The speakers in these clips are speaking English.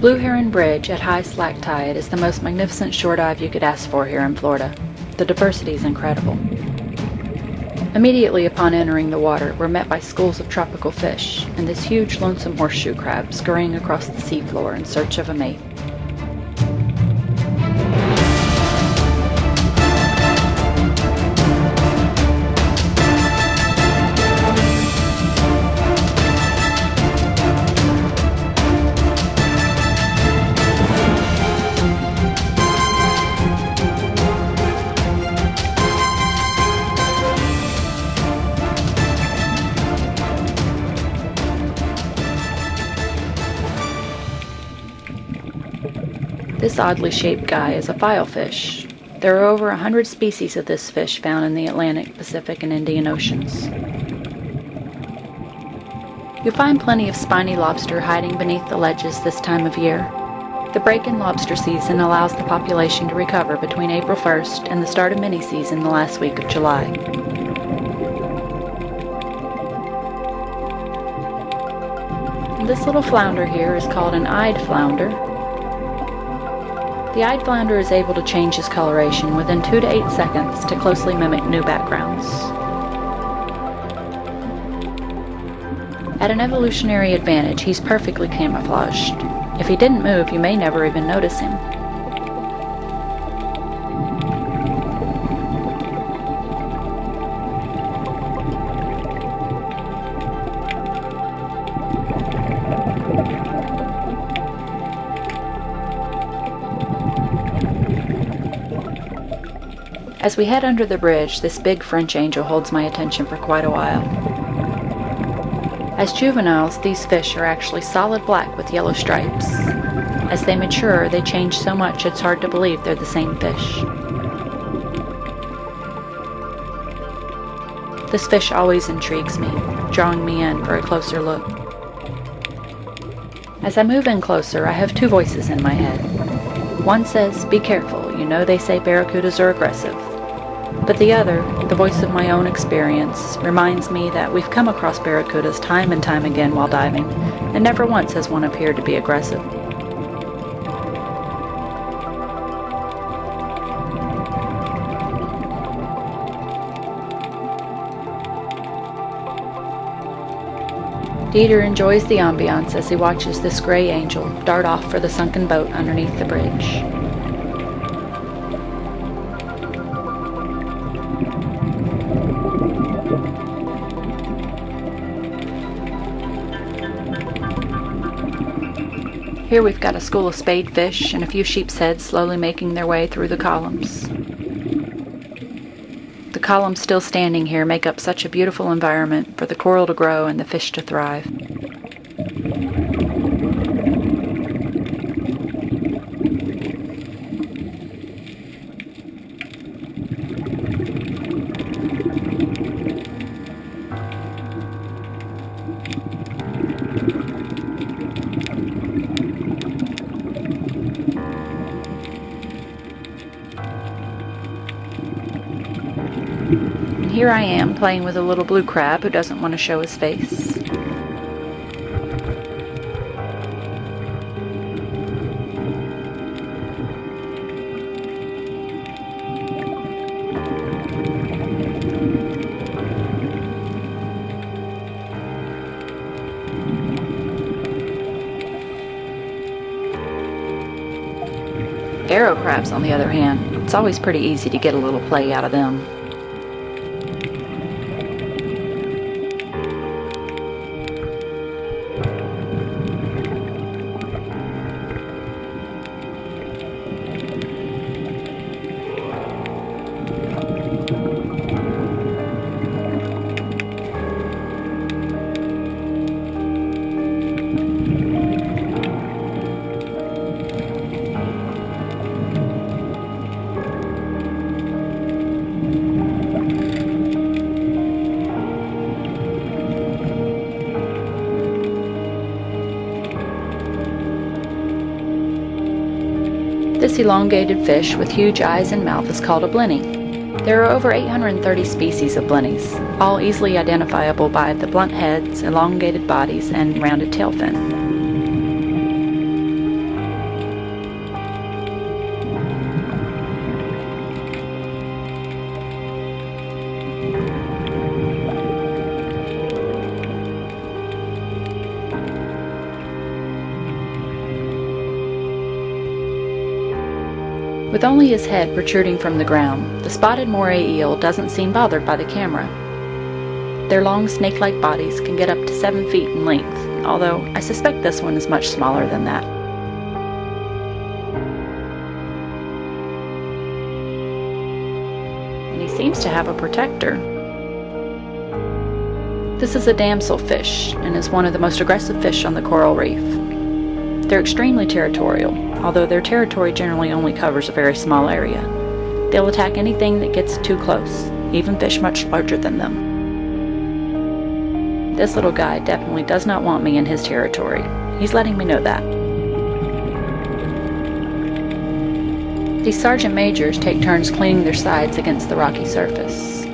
Blue Heron Bridge at high slack tide is the most magnificent shore dive you could ask for here in Florida. The diversity is incredible. Immediately upon entering the water, we're met by schools of tropical fish and this huge lonesome horseshoe crab scurrying across the seafloor in search of a mate. This oddly shaped guy is a filefish. There are over 100 species of this fish found in the Atlantic, Pacific, and Indian Oceans. You'll find plenty of spiny lobster hiding beneath the ledges this time of year. The break-in lobster season allows the population to recover between April 1st and the start of mini-season the last week of July. This little flounder here is called an eyed flounder. The eyed flounder is able to change his coloration within 2 to 8 seconds to closely mimic new backgrounds. At an evolutionary advantage, he's perfectly camouflaged. If he didn't move, you may never even notice him. As we head under the bridge, this big French angel holds my attention for quite a while. As juveniles, these fish are actually solid black with yellow stripes. As they mature, they change so much it's hard to believe they're the same fish. This fish always intrigues me, drawing me in for a closer look. As I move in closer, I have two voices in my head. One says, "Be careful, you know they say barracudas are aggressive." But the other, the voice of my own experience, reminds me that we've come across barracudas time and time again while diving, and never once has one appeared to be aggressive. Dieter enjoys the ambiance as he watches this gray angel dart off for the sunken boat underneath the bridge. Here we've got a school of spadefish and a few sheep's heads slowly making their way through the columns. The columns still standing here make up such a beautiful environment for the coral to grow and the fish to thrive. And here I am playing with a little blue crab who doesn't want to show his face. Arrow crabs, on the other hand, it's always pretty easy to get a little play out of them. This elongated fish with huge eyes and mouth is called a blenny. There are over 830 species of blennies, all easily identifiable by the blunt heads, elongated bodies, and rounded tail fin. With only his head protruding from the ground, the spotted moray eel doesn't seem bothered by the camera. Their long snake-like bodies can get up to 7 feet in length, although I suspect this one is much smaller than that. And he seems to have a protector. This is a damselfish and is one of the most aggressive fish on the coral reef. They're extremely territorial, although their territory generally only covers a very small area. They'll attack anything that gets too close, even fish much larger than them. This little guy definitely does not want me in his territory. He's letting me know that. These sergeant majors take turns cleaning their sides against the rocky surface.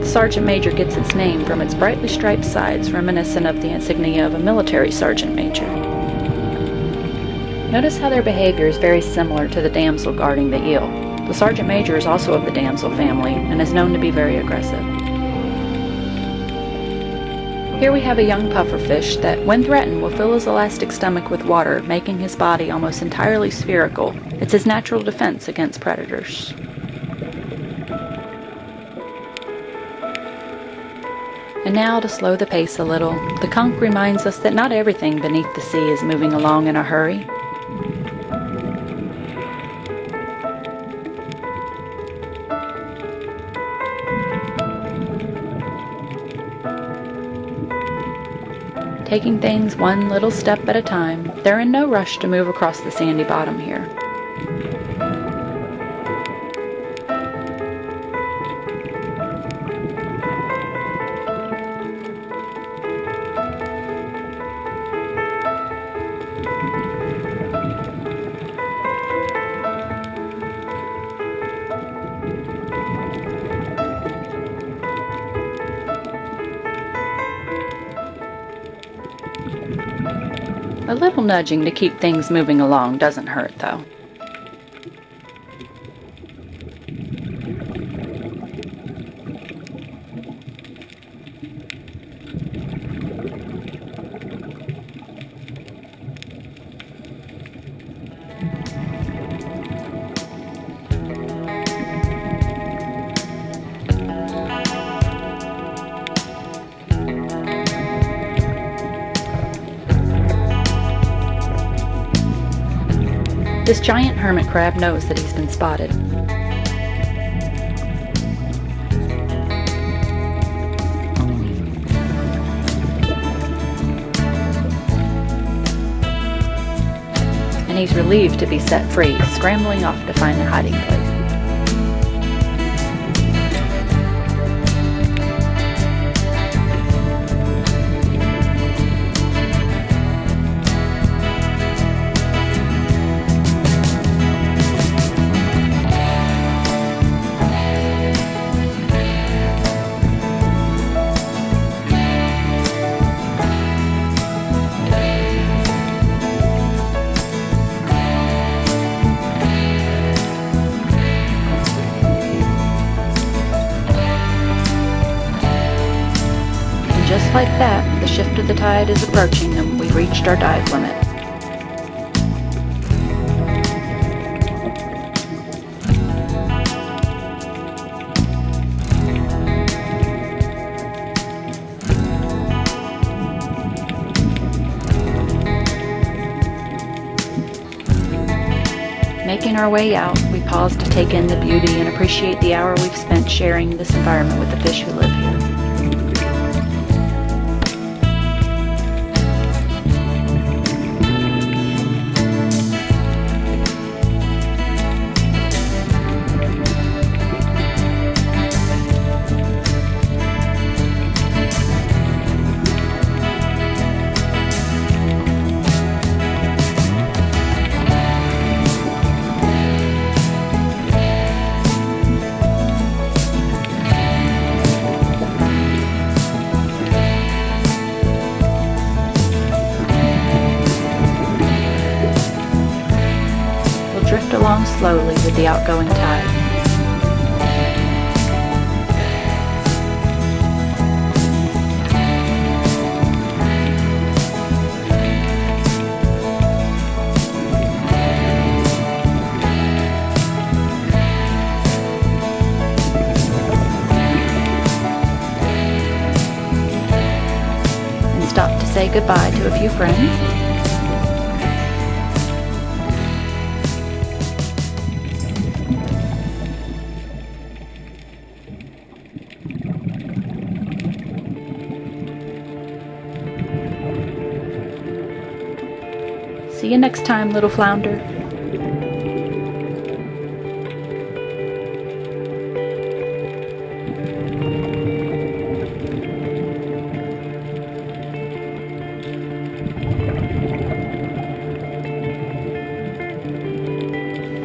The sergeant major gets its name from its brightly striped sides, reminiscent of the insignia of a military sergeant major. Notice how their behavior is very similar to the damsel guarding the eel. The sergeant major is also of the damsel family and is known to be very aggressive. Here we have a young pufferfish that, when threatened, will fill his elastic stomach with water, making his body almost entirely spherical. It's his natural defense against predators. And now, to slow the pace a little, the conch reminds us that not everything beneath the sea is moving along in a hurry. Taking things one little step at a time, they're in no rush to move across the sandy bottom here. A little nudging to keep things moving along doesn't hurt, though. This giant hermit crab knows that he's been spotted. And he's relieved to be set free, scrambling off to find a hiding place. Just like that, the shift of the tide is approaching and we've reached our dive limit. Making our way out, we pause to take in the beauty and appreciate the hour we've spent sharing this environment with the fish who live here. Drift along slowly with the outgoing tide. goodbye to a few friends. See you next time, little flounder.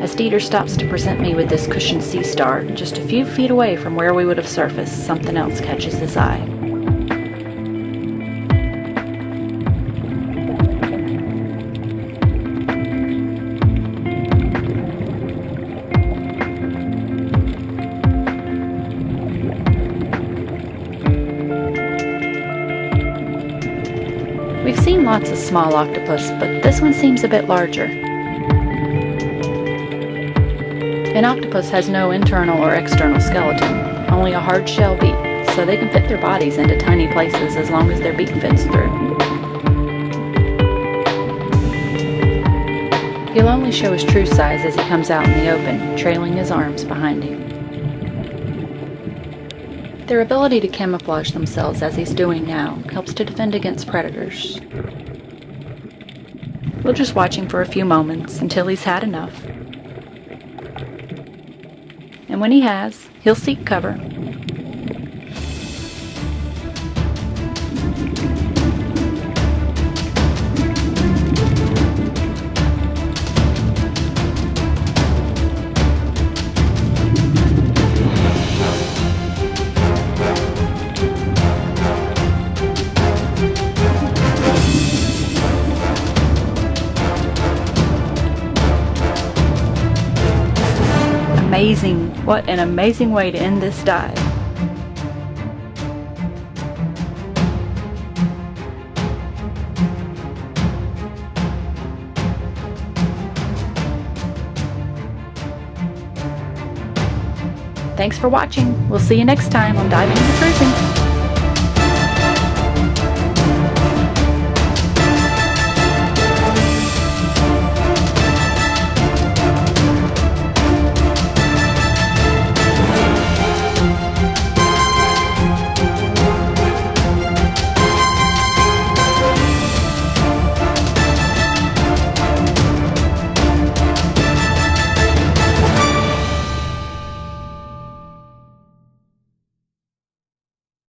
As Dieter stops to present me with this cushioned sea star, just a few feet away from where we would have surfaced, something else catches his eye. We've seen lots of small octopus, but this one seems a bit larger. An octopus has no internal or external skeleton, only a hard shell beak, so they can fit their bodies into tiny places as long as their beak fits through. He'll only show his true size as he comes out in the open, trailing his arms behind him. Their ability to camouflage themselves as he's doing now helps to defend against predators. We'll just watch him for a few moments until he's had enough. And when he has, he'll seek cover. Amazing. What an amazing way to end this dive. Thanks for watching. We'll see you next time on Diving and Cruising.